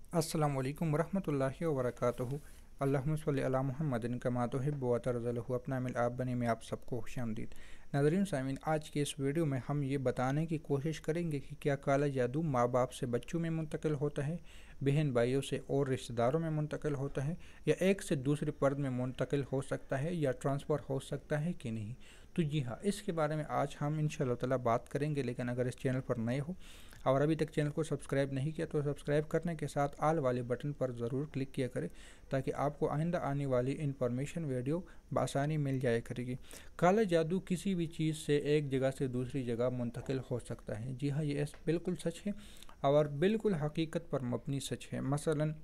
अस्सलामु अलैकुम वरहमतुल्लाहि वबरकातुहू। अल्लाहुम्मा सल्लि अला मुहम्मदिन कमा तुहिब्बु व तर्ज़ुहु। अपना मिल आप बने में आप सबको खुशामदीद। नाज़रीन सामीन, आज के इस वीडियो में हम ये बताने की कोशिश करेंगे कि क्या काला जादू माँ बाप से बच्चों में मुंतकिल होता है, बहन भाइयों से और रिश्तेदारों में मुंतकिल होता है, या एक से दूसरे पर्द में मुंतकिल हो सकता है, या ट्रांसफ़र हो सकता है कि नहीं। तो जी हाँ, इसके बारे में आज हम इंशाअल्लाह ताला बात करेंगे। लेकिन अगर इस चैनल पर नए हो और अभी तक चैनल को सब्सक्राइब नहीं किया तो सब्सक्राइब करने के साथ आल वाले बटन पर ज़रूर क्लिक किया करें, ताकि आपको आइंदा आने वाली इंफॉर्मेशन वीडियो बआसानी मिल जाया करेगी। काला जादू किसी भी चीज़ से एक जगह से दूसरी जगह मुंतकिल हो सकता है। जी हाँ, ये बिल्कुल सच है और बिल्कुल हकीकत पर मबनी सच है। मसलन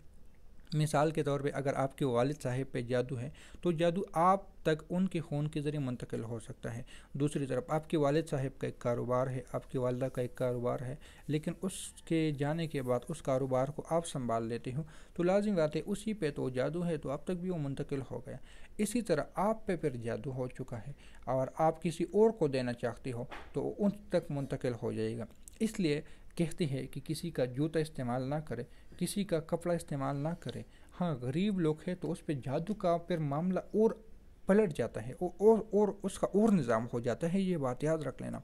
मिसाल के तौर पे अगर आपके वालिद साहब पे जादू है तो जादू आप तक उनके ख़ून के ज़रिए मुंतकिल हो सकता है। दूसरी तरफ आपके वालिद साहब का एक कारोबार है, आपकी वालदा का एक कारोबार है, लेकिन उसके जाने के बाद उस कारोबार को आप संभाल लेते हो, तो लाजिम बात है उसी पे तो जादू है, तो अब तक भी वो मुंतकिल हो गया। इसी तरह आप पे फिर जादू हो चुका है और आप किसी और को देना चाहते हो तो उन तक मुंतकिल हो जाएगा। इसलिए कहते हैं कि किसी का जूता इस्तेमाल ना करें, किसी का कपड़ा इस्तेमाल ना करें। हाँ, गरीब लोग हैं तो उस पर जादू का फिर मामला और पलट जाता है और उसका और निज़ाम हो जाता है। ये बात याद रख लेना।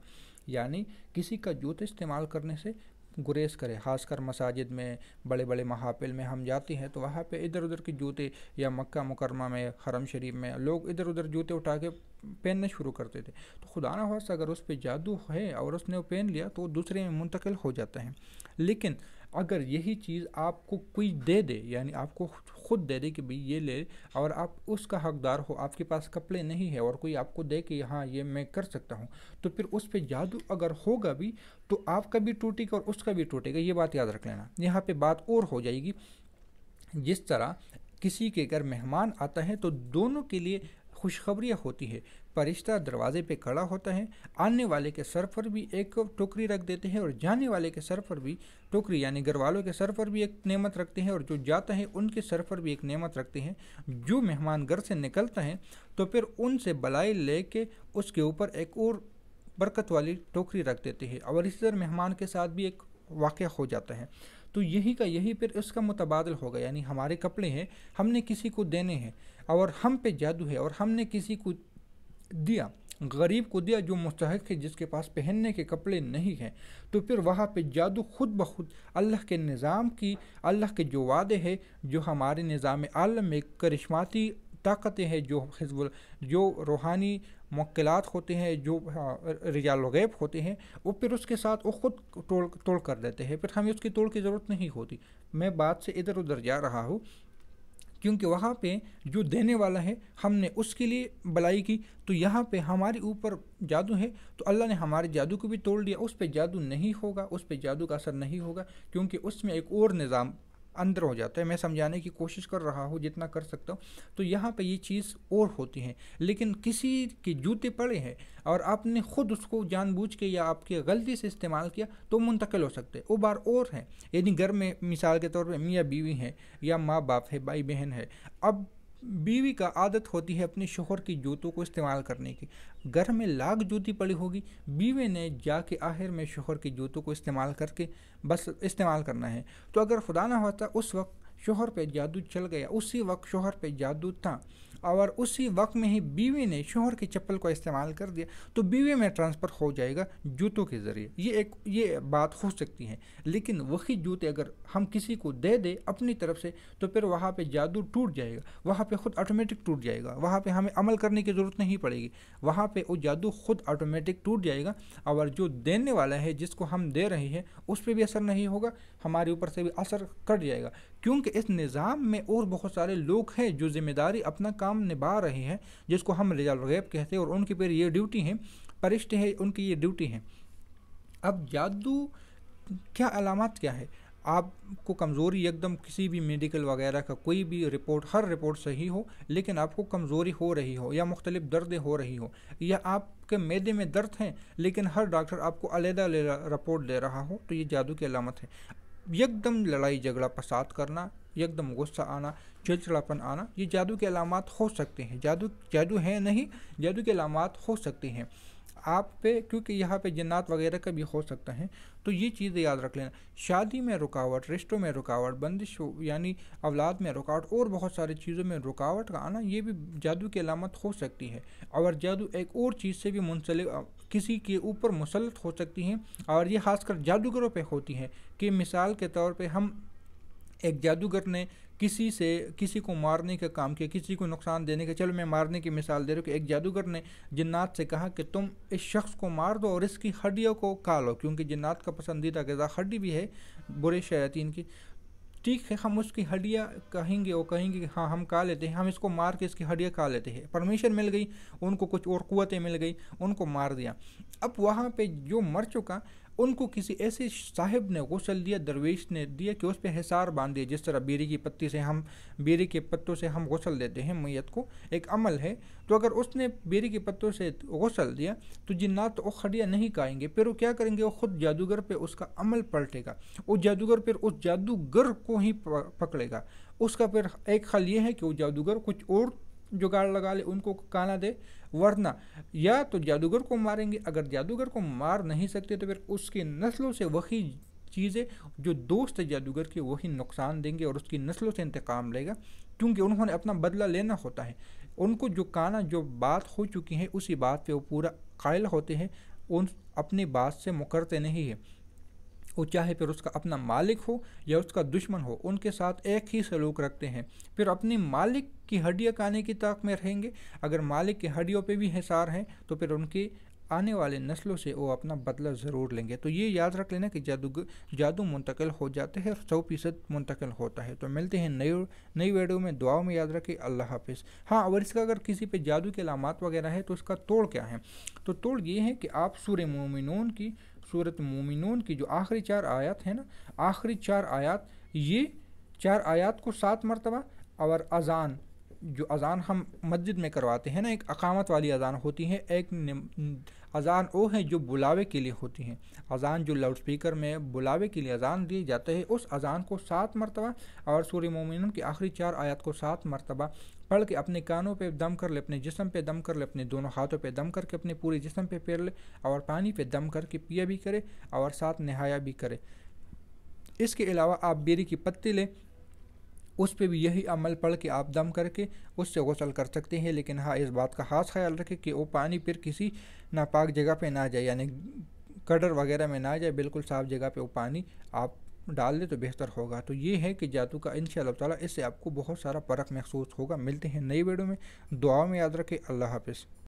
यानी किसी का जूता इस्तेमाल करने से गुरेज करें। ख़ासकर मसाजिद में, बड़े बड़े महाफिल में हम जाते हैं तो वहाँ पे इधर उधर के जूते, या मक्का मुकरमा में, हरम शरीफ में लोग इधर उधर जूते उठा के पहनने शुरू करते थे। तो खुदा ना खास्ता अगर उस पर जादू है और उसने वो पहन लिया तो दूसरे में मुंतकिल हो जाता है। लेकिन अगर यही चीज़ आपको कोई दे दे, यानी आपको खुद दे दे कि भाई ये ले, और आप उसका हकदार हो, आपके पास कपड़े नहीं है और कोई आपको दे कि हाँ ये मैं कर सकता हूँ, तो फिर उस पर जादू अगर होगा भी तो आपका भी टूटेगा और उसका भी टूटेगा। ये बात याद रख लेना। यहाँ पे बात और हो जाएगी। जिस तरह किसी के घर मेहमान आता है तो दोनों के लिए खुशखबरियाँ होती है। फरिश्ता दरवाजे पे खड़ा होता है, आने वाले के सर पर भी एक टोकरी रख देते हैं और जाने वाले के सर पर भी टोकरी, यानी घर वालों के सर पर भी एक नेमत रखते हैं और जो जाता है उनके सर पर भी एक नेमत रखते हैं। जो मेहमान घर से निकलता है तो फिर उनसे बलाई लेके उसके ऊपर एक और बरकत वाली टोकरी रख देते हैं। और इसी तरह मेहमान के साथ भी एक वाक़या हो जाता है। तो यही का यही फिर उसका मुतबादल होगा। यानी हमारे कपड़े हैं, हमने किसी को देने हैं और हम पे जादू है और हमने किसी को दिया, गरीब को दिया जो मुस्तहिक है, जिसके पास पहनने के कपड़े नहीं हैं, तो फिर वहाँ पे जादू खुद ब खुद अल्लाह के निज़ाम की, अल्लाह के जो वादे हैं, जो हमारे निज़ाम आलम में करिश्माती ताकतें हैं, जो हिज़्बुल, जो रूहानी मुक्किलात होते हैं, जो रिजाल गैब होते हैं, वो फिर उसके साथ वो खुद तोड़ कर देते हैं। फिर हमें उसकी तोड़ की ज़रूरत नहीं होती। मैं बात से इधर उधर जा रहा हूँ क्योंकि वहाँ पे जो देने वाला है हमने उसके लिए भलाई की, तो यहाँ पे हमारे ऊपर जादू है तो अल्लाह ने हमारे जादू को भी तोड़ दिया। उस पर जादू नहीं होगा, उस पर जादू का असर नहीं होगा, क्योंकि उसमें एक और निज़ाम अंदर हो जाता है। मैं समझाने की कोशिश कर रहा हूँ जितना कर सकता हूँ। तो यहाँ पे ये चीज़ और होती है। लेकिन किसी के जूते पड़े हैं और आपने ख़ुद उसको जानबूझ के या आपकी गलती से इस्तेमाल किया तो मुंतकिल हो सकते हैं। वो बार और हैं, यानी घर में मिसाल के तौर पर मियाँ बीवी हैं या माँ बाप है, भाई बहन है। अब बीवी का आदत होती है अपने शोहर की जूतों को इस्तेमाल करने की। घर में लाख जूती पड़ी होगी, बीवी ने जाके आखिर में शोहर की जूतों को इस्तेमाल करके बस इस्तेमाल करना है। तो अगर खुदा ना होता उस वक्त शोहर पे जादू चल गया, उसी वक्त शोहर पे जादू था और उसी वक्त में ही बीवी ने शोहर की चप्पल को इस्तेमाल कर दिया, तो बीवी में ट्रांसफ़र हो जाएगा जूतों के ज़रिए। ये बात हो सकती है। लेकिन वही जूते अगर हम किसी को दे दे अपनी तरफ से तो फिर वहाँ पे जादू टूट जाएगा, वहाँ पे ख़ुद ऑटोमेटिक टूट जाएगा, वहाँ पे हमें अमल करने की ज़रूरत नहीं पड़ेगी, वहाँ पे वो जादू ख़ुद ऑटोमेटिक टूट जाएगा। और जो देने वाला है, जिसको हम दे रहे हैं, उस पर भी असर नहीं होगा, हमारे ऊपर से भी असर कट जाएगा। क्योंकि इस निज़ाम में और बहुत सारे लोग हैं जो ज़िम्मेदारी अपना काम निभा रहे हैं, जिसको हम रिजाल गैब कहते हैं, और उनकी फिर ये ड्यूटी है, फरिश्ते हैं, उनकी ये ड्यूटी है। अब जादू क्या अलामत क्या है? आपको कमज़ोरी एकदम किसी भी मेडिकल वगैरह का कोई भी रिपोर्ट, हर रिपोर्ट सही हो, लेकिन आपको कमज़ोरी हो रही हो, या मुख्तलिफ दर्दें हो रही हो, या आपके मैदे में दर्द हैं लेकिन हर डॉक्टर आपको अलग-अलग रिपोर्ट दे रहा हो, तो ये जादू की अलामत है। एकदम लड़ाई झगड़ा फसाद करना, एकदम गुस्सा आना, चिड़चिड़ापन आना, ये जादू के अलामात हो सकते हैं। जादू है नहीं, जादू के अलामात हो सकते हैं। آپ پہ، کیونکہ یہاں پہ جنات وغیرہ کا بھی ہو سکتا ہے، تو یہ چیزیں یاد رکھ لینا۔ شادی میں رکاوٹ، رشتوں میں رکاوٹ، بندش یعنی اولاد میں رکاوٹ اور بہت ساری چیزوں میں رکاوٹ کا آنا، یہ بھی جادو کی علامت ہو سکتی ہے۔ اور جادو ایک اور چیز سے بھی منسلک کسی کے اوپر مسلط ہو سکتی ہیں، اور یہ خاص کر جادوگروں پہ ہوتی ہے کہ مثال کے طور پہ ہم ایک جادوگر نے کسی کو مارنے کا کام کیا، کسی کو نقصان دینے کا، چلو میں مارنے کی مثال دے رہا ہوں کہ ایک جادوگر نے جنات سے کہا کہ تم اس شخص کو مار دو اور اس کی ہڈیوں کو کھا لو، کیونکہ جنات کا پسندیدہ غذا ہڈی بھی ہے برے شیاطین کی۔ ٹھیک ہے، ہم اس کی ہڈیاں کہیں گے، وہ کہیں گے کہ ہاں ہم کھا لیتے ہیں، ہم اس کو مار کے اس کی ہڈیاں کھا لیتے ہیں۔ پرمیشن مل گئی ان کو، کچھ اور قوتیں مل گئی، ان کو مار دیا۔ اب وہاں پہ جو مر چکا، ان کو کسی ایسے صاحب نے غسل دیا، درویش نے دیا کہ اس پہ حصار باندھ دیا، جس طرح بیری کے پتوں سے ہم غسل دیتے ہیں میت کو، ایک عمل ہے۔ تو اگر اس نے بیری کے پتوں سے غسل دیا تو جنات تو ہڈیاں نہیں کھائیں گے، پھر وہ کیا کریں گے، وہ خود جادوگر پہ اس کا عمل پلٹے گا، وہ جادوگر پھر اس جادوگر کو ہی پکڑے گا۔ اس کا پھر ایک حل یہ ہے کہ وہ جادوگر کچھ اور جگاڑ لگا لے، ان کو کانا دے، ورنہ یا تو جادوگر کو ماریں گے۔ اگر جادوگر کو مار نہیں سکتے تو پھر اس کی نسلوں سے وہی چیزیں جو دوست جادوگر کے وہی نقصان دیں گے اور اس کی نسلوں سے انتقام لے گا، کیونکہ انہوں نے اپنا بدلہ لینا ہوتا ہے۔ ان کو جو کانا، جو بات ہو چکی ہے اسی بات پہ وہ پورا قائل ہوتے ہیں، ان اپنی بات سے مکرتے نہیں ہیں۔ وہ چاہے پھر اس کا اپنا مالک ہو یا اس کا دشمن ہو، ان کے ساتھ ایک ہی سلوک رکھتے ہیں۔ پھر اپنی مالک کی ہڈیاں کھانے کی طاق میں رہیں گے، اگر مالک کی ہڈیوں پہ بھی حصار ہیں تو پھر ان کی آنے والے نسلوں سے وہ اپنا بدلہ ضرور لیں گے۔ تو یہ یاد رکھ لینا کہ جادو منتقل ہو جاتے ہیں، 100% منتقل ہوتا ہے۔ تو ملتے ہیں نئی ویڈیو میں، دعاؤں میں یاد رکھیں۔ اللہ حافظ۔ ہاں، اور اس کا اگر کسی پہ جادو کے علامات وغیرہ ہے تو اس کا توڑ کیا ہے؟ تو توڑ یہ ہے کہ آپ سورۃ مومنون کی جو آخری 4 آیات ہیں نا، آخری 4 آیات، یہ 4 آیات کو 7 مرتبہ، اور جو اذان ہم مسجد میں کرواتے ہیں نا، ایک اقامت والی اذان ہوتی ہے، ایک اذان وہ ہے جو بلاوے کے لیے ہوتی ہے، اذان جو لاؤڈ سپیکر میں بلاوے کے لیے اذان دی جاتا ہے، اس اذان کو 7 مرتبہ، اور سورہ مومنون کی آخری 4 آیات کو 7 مرتبہ پڑھ کے اپنے کانوں پہ دم کر لے، اپنے جسم پہ دم کر لے، اپنے دونوں ہاتھوں پہ دم کر کے اپنے پورے جسم پہ پھیر لے، اور پانی پہ دم کر کے پیا بھی کرے اور ساتھ نہایا بھی کرے۔ اس کے علاوہ آپ بیری کی پتی لیں، اس پہ بھی یہی عمل پڑھ کے آپ دم کر کے اس سے غسل کر سکتے ہیں، لیکن ہاں اس بات کا خاص خیال رکھیں کہ وہ پانی پھر کسی ناپاک جگہ پہ نہ جائے، یعنی کڈر وغیرہ میں نہ جائے، بالکل صاف جگہ پہ وہ پانی آپ ڈال دے تو بہتر ہوگا۔ تو یہ ہے کہ جادو کا انشاءاللہ تعالیٰ اس سے آپ کو بہت سارا فرق محسوس ہوگا۔ ملتے ہیں نئی ویڈیو میں، دعاؤں میں یاد رکھیں۔ اللہ حافظ۔